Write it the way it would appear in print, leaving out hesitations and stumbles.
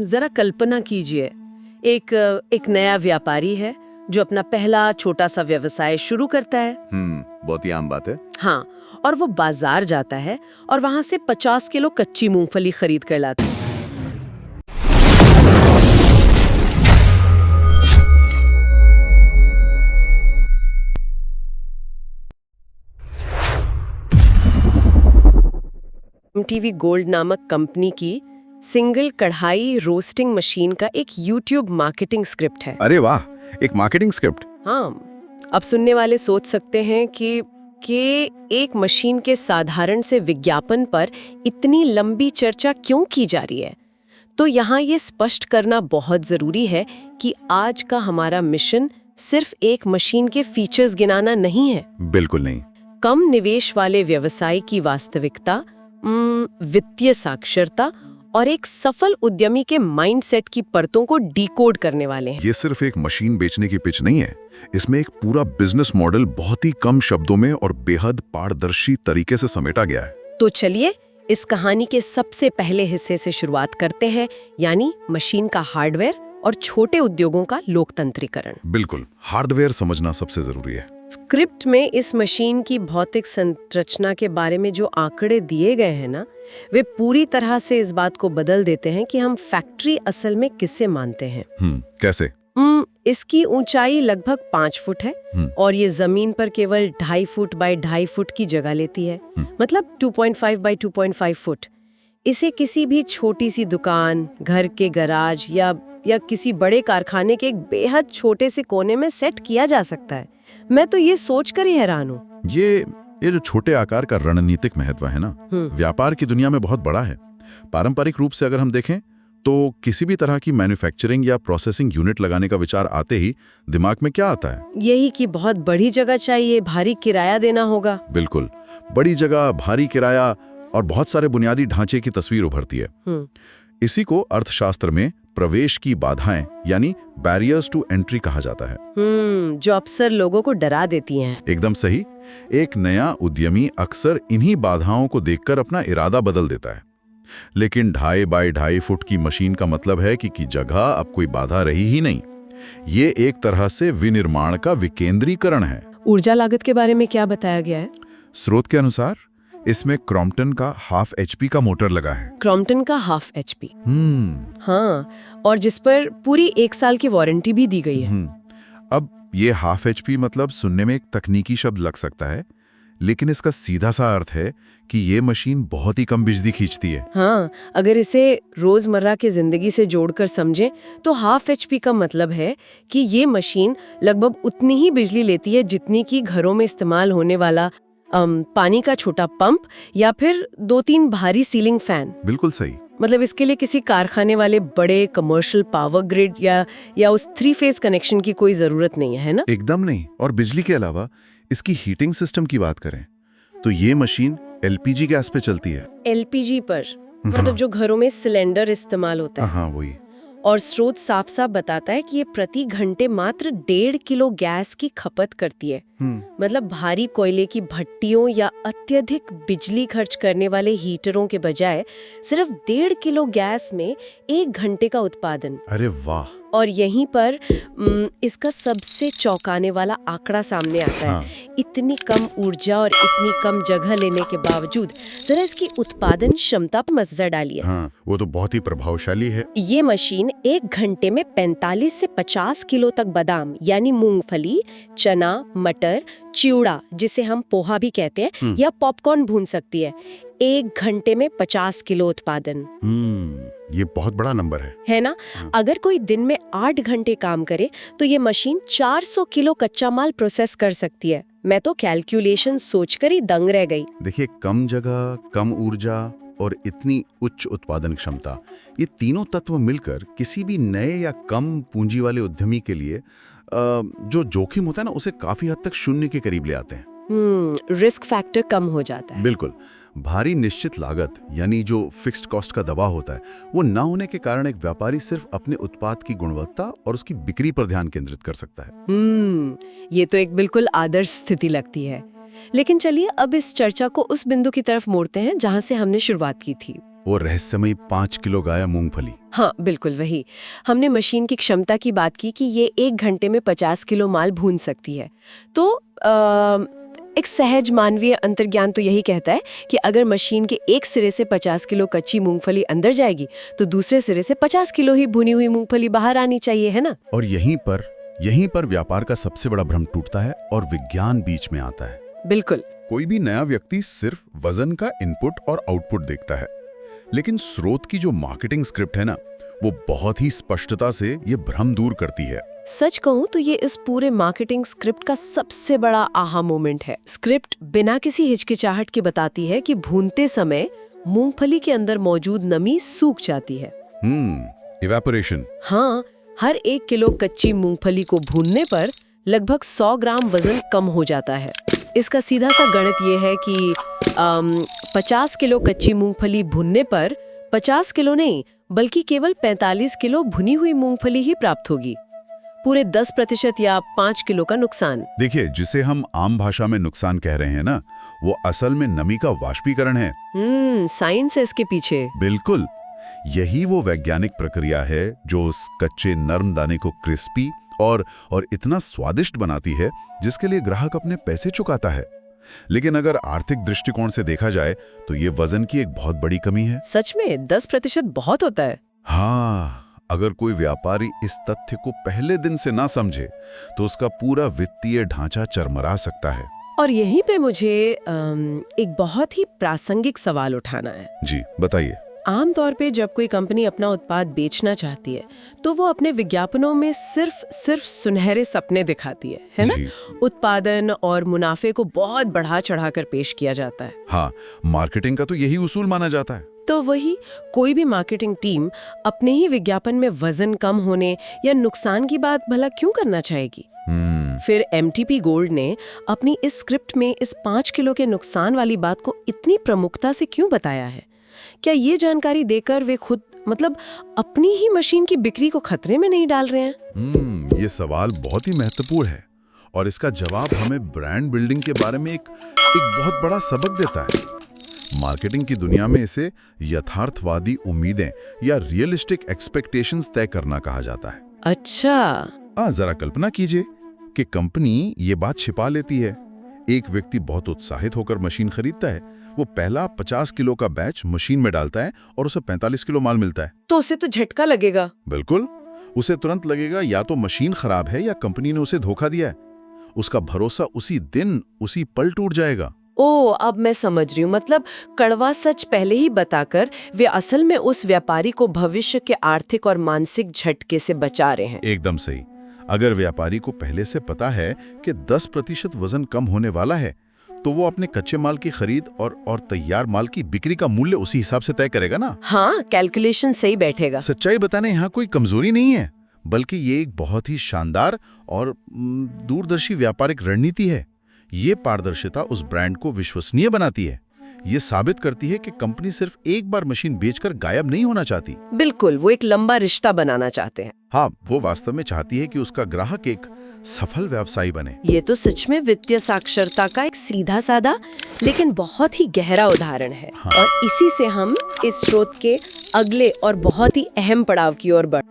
जरा कल्पना कीजिए, एक नया व्यापारी है जो अपना पहला छोटा सा व्यवसाय शुरू करता है। बहुत ही आम बात है। हाँ, और वो बाजार जाता है और वहां से 50 किलो कच्ची मूंगफली खरीद कर लाता है। MTV गोल्ड नामक कंपनी की सिंगल कढ़ाई रोस्टिंग मशीन का एक YouTube मार्केटिंग स्क्रिप्ट है। अरे वाह, एक मार्केटिंग स्क्रिप्ट। हाँ, अब सुनने वाले सोच सकते हैं कि एक मशीन के साधारण से विज्ञापन पर इतनी लंबी चर्चा क्यों की जा रही है। तो यहाँ ये स्पष्ट करना बहुत जरूरी है कि आज का हमारा मिशन सिर्फ एक मशीन के फीचर्स गिनाना नहीं है। बिल्कुल नहीं। कम निवेश वाले व्यवसाय की वास्तविकता, वित्तीय साक्षरता और एक सफल उद्यमी के माइंडसेट की परतों को डिकोड करने वाले हैं। ये सिर्फ एक मशीन बेचने की पिच नहीं है, इसमें एक पूरा बिजनेस मॉडल बहुत ही कम शब्दों में और बेहद पारदर्शी तरीके से समेटा गया है। तो चलिए इस कहानी के सबसे पहले हिस्से से शुरुआत करते हैं, यानी मशीन का हार्डवेयर और छोटे उद्योगों का लोकतंत्रीकरण। बिल्कुल, हार्डवेयर समझना सबसे जरूरी है। स्क्रिप्ट में इस मशीन की भौतिक संरचना के बारे में जो आंकड़े दिए गए हैं ना, वे पूरी तरह से इस बात को बदल देते हैं कि हम फैक्ट्री असल में किसे मानते हैं। कैसे? इसकी ऊंचाई लगभग 5 फुट है और ये जमीन पर केवल 2.5 फुट बाय 2.5 फुट की जगह लेती है, मतलब 2.5 बाय 2.5 फुट। इसे किसी भी छोटी सी दुकान, घर के गराज या किसी बड़े कारखाने के एक बेहद छोटे से कोने में सेट किया जा सकता है। मैं तो ये सोचकर ही हैरान हूँ। ये जो छोटे आकार का रणनीतिक महत्व है ना, व्यापार की दुनिया में बहुत बड़ा है। पारंपरिक रूप से अगर हम देखें तो किसी भी तरह की मैन्युफैक्चरिंग या प्रोसेसिंग यूनिट लगाने का विचार आते ही दिमाग में क्या आता है? यही कि बहुत बड़ी जगह चाहिए, भारी किराया देना होगा। बिल्कुल, बड़ी जगह, भारी किराया और बहुत सारे बुनियादी ढांचे की तस्वीर उभरती है। इसी को अर्थशास्त्र में प्रवेश की बाधाएं यानी बैरियर्स टू एंट्री कहा जाता है, जो अक्सर लोगों को डरा देती हैं। एकदम सही। एक नया उद्यमी अक्सर इन्हीं बाधाओं को देखकर अपना इरादा बदल देता है। लेकिन 2.5 बाय 2.5 फुट की मशीन का मतलब है कि जगह अब कोई बाधा रही ही नहीं। ये एक तरह से विनिर्माण का विकेंद्रीकरण है। ऊर्जा लागत के बारे में क्या बताया गया है? स्रोत के अनुसार इसमें क्रॉम्पटन का 1/2 HP का मोटर लगा है। क्रॉम्पटन का 1/2 HP? हाँ, और जिस पर पूरी 1 साल की वारंटी भी दी गई है। अब ये 1/2 HP मतलब सुनने में एक तकनीकी शब्द लग सकता है, लेकिन इसका सीधा सा अर्थ है कि ये मशीन बहुत ही कम बिजली खींचती है। हाँ, अगर इसे रोजमर्रा की जिंदगी से जोड़कर समझें तो 1/2 HP का मतलब है कि ये मशीन लगभग उतनी ही बिजली लेती है जितनी कि घरों में इस्तेमाल होने वाला पानी का छोटा पंप या फिर 2-3 भारी सीलिंग फैन। बिल्कुल सही। मतलब इसके लिए किसी कारखाने वाले बड़े कमर्शियल पावर ग्रिड या उस 3 फेज कनेक्शन की कोई जरूरत नहीं है ना? एकदम नहीं। और बिजली के अलावा इसकी हीटिंग सिस्टम की बात करें तो ये मशीन LPG गैस पे चलती है। LPG पर? मतलब जो घरों में सिलेंडर इस्तेमाल होता है। हाँ, वही। और स्रोत साफ साफ बताता है कि ये प्रति घंटे मात्र 1.5 किलो गैस की खपत करती है। मतलब भारी कोयले की भट्टियों या अत्यधिक बिजली खर्च करने वाले हीटरों के बजाय सिर्फ 1.5 किलो गैस में 1 घंटे का उत्पादन। अरे वाह! और यहीं पर इसका सबसे चौंकाने वाला आंकड़ा सामने आता है। इतनी कम ऊर्जा और इतनी कम जगह लेने के बावजूद जरा इसकी उत्पादन क्षमता पर नजर डालिए। हाँ, वो तो बहुत ही प्रभावशाली है। ये मशीन 1 घंटे में 45 से 50 किलो तक बादाम यानी मूंगफली, चना, मटर, चिवड़ा जिसे हम पोहा भी कहते हैं, या पॉपकॉर्न भून सकती है। 1 घंटे में 50 किलो उत्पादन। ये बहुत बड़ा नंबर है ना? अगर कोई दिन में 8 घंटे काम करे तो ये मशीन 400 किलो कच्चा माल प्रोसेस कर सकती है। मैं तो कैलकुलेशन सोचकर ही दंग रह गई। देखिए, कम जगह, कम ऊर्जा और इतनी उच्च उत्पादन क्षमता, ये तीनों तत्व मिलकर किसी भी नए या कम पूंजी वाले उद्यमी के लिए जो जोखिम होता है ना, उसे काफी हद तक शून्य के करीब ले आते हैं। रिस्क फैक्टर कम हो जाता है। बिल्कुल। भारी निश्चित लागत यानी जो फिक्स्ड कॉस्ट का दबाव होता है, वो ना होने के कारण एक व्यापारी सिर्फ अपने उत्पाद की गुणवत्ता और उसकी बिक्री पर ध्यान केंद्रित कर सकता है। ये तो एक बिल्कुल आदर्श स्थिति लगती है। लेकिन चलिए अब इस चर्चा को उस बिंदु की तरफ मोड़ते हैं जहां से हमने शुरुआत की थी। वो रहस्यमयी 5 किलो गाया मूंगफली। हाँ बिल्कुल वही। हमने मशीन की क्षमता की बात की कि ये 1 घंटे में 50 किलो माल भून सकती है। तो एक सहज मानवीय अंतर्ज्ञान तो यही कहता है कि अगर मशीन के एक सिरे से 50 किलो कच्ची मूंगफली अंदर जाएगी तो दूसरे सिरे से 50 किलो ही भुनी हुई मूंगफली बाहर आनी चाहिए, है ना? और यहीं पर व्यापार का सबसे बड़ा भ्रम टूटता है और विज्ञान बीच में आता है। बिल्कुल। कोई भी नया व्यक्ति सिर्फ वजन का इनपुट और आउटपुट देखता है, लेकिन स्रोत की जो मार्केटिंग स्क्रिप्ट है ना, वो बहुत ही स्पष्टता से ये भ्रम दूर करती है। सच कहूं तो ये इस पूरे मार्केटिंग स्क्रिप्ट का सबसे बड़ा आहा मोमेंट है। स्क्रिप्ट बिना किसी हिचकिचाहट के बताती है कि भूनते समय मूंगफली के अंदर मौजूद नमी सूख जाती है। इवेपोरेशन। हाँ, हर 1 किलो कच्ची मूंगफली को भूनने पर लगभग 100 ग्राम वजन कम हो जाता है। इसका सीधा सा गणित ये है कि 50 किलो कच्ची मूंगफली भूनने पर 50 किलो नहीं बल्कि केवल 45 किलो भुनी हुई मूंगफली ही प्राप्त होगी। पूरे 10% या 5 किलो का नुकसान। देखिए, जिसे हम आम भाषा में नुकसान कह रहे हैं ना, वो असल में नमी का वाष्पीकरण है। साइंस है इसके पीछे। बिल्कुल, यही वो वैज्ञानिक प्रक्रिया है जो उस कच्चे नरम दाने को क्रिस्पी और इतना स्वादिष्ट बनाती है जिसके लिए ग्राहक अपने पैसे चुकाता है। लेकिन अगर आर्थिक दृष्टिकोण से देखा जाए तो ये वजन की एक बहुत बड़ी कमी है। सच में 10% बहुत होता है। हाँ, अगर कोई व्यापारी इस तथ्य को पहले दिन से ना समझे तो उसका पूरा वित्तीय ढांचा चरमरा सकता है। और यहीं पे मुझे एक बहुत ही प्रासंगिक सवाल उठाना है। जी बताइए। आमतौर पे जब कोई कंपनी अपना उत्पाद बेचना चाहती है तो वो अपने विज्ञापनों में सिर्फ सुनहरे सपने दिखाती है ना? उत्पादन और मुनाफे को बहुत बढ़ा चढ़ाकर पेश किया जाता है। हाँ, मार्केटिंग का तो यही उसूल माना जाता है। तो वही कोई भी मार्केटिंग टीम अपने ही विज्ञापन में वजन कम होने या नुकसान की बात भला क्यों करना चाहेगी? फिर MTP गोल्ड ने अपनी इस स्क्रिप्ट में इस 5 किलो के नुकसान वाली बात को इतनी प्रमुखता से क्यों बताया है? क्या ये जानकारी देकर वे खुद अपनी ही मशीन की बिक्री को खतरे में नहीं डाल रहे हैं? ये सवाल बहुत ही महत्वपूर्ण है और इसका जवाब हमें ब्रांड बिल्डिंग के बारे में एक बहुत बड़ा सबक देता है। मार्केटिंग की दुनिया में इसे यथार्थवादी उम्मीदें या रियलिस्टिक एक्सपेक्टेशंस तय करना कहा जाता है। अच्छा। जरा कल्पना कीजिए कि कंपनी ये बात छिपा लेती है। एक व्यक्ति बहुत उत्साहित होकर मशीन खरीदता है, वो पहला 50 किलो का बैच मशीन में डालता है और उसे 45 किलो माल मिलता है। तो उसे तो झटका लगेगा। बिल्कुल, उसे तुरंत लगेगा या तो मशीन खराब है या कंपनी ने उसे धोखा दिया है। उसका भरोसा उसी दिन उसी पल टूट जाएगा। अब मैं समझ रही हूँ। कड़वा सच पहले ही बताकर वे असल में उस व्यापारी को भविष्य के आर्थिक और मानसिक झटके से बचा रहे हैं। एकदम सही। अगर व्यापारी को पहले से पता है कि 10% वजन कम होने वाला है तो वो अपने कच्चे माल की खरीद और तैयार माल की बिक्री का मूल्य उसी हिसाब से तय करेगा ना। हाँ, कैलकुलेशन सही बैठेगा। सच्चाई बताने यहाँ कोई कमजोरी नहीं है, बल्कि ये एक बहुत ही शानदार और दूरदर्शी व्यापारिक रणनीति है। ये पारदर्शिता उस ब्रांड को विश्वसनीय बनाती है। ये साबित करती है कि कंपनी सिर्फ एक बार मशीन बेचकर गायब नहीं होना चाहती। बिल्कुल, वो एक लंबा रिश्ता बनाना चाहते हैं। हाँ, वो वास्तव में चाहती है कि उसका ग्राहक एक सफल व्यवसायी बने। ये तो सच में वित्तीय साक्षरता का एक सीधा साधा लेकिन बहुत ही गहरा उदाहरण है। हाँ। और इसी से हम इस स्रोत के अगले और बहुत ही अहम पड़ाव की ओर बढ़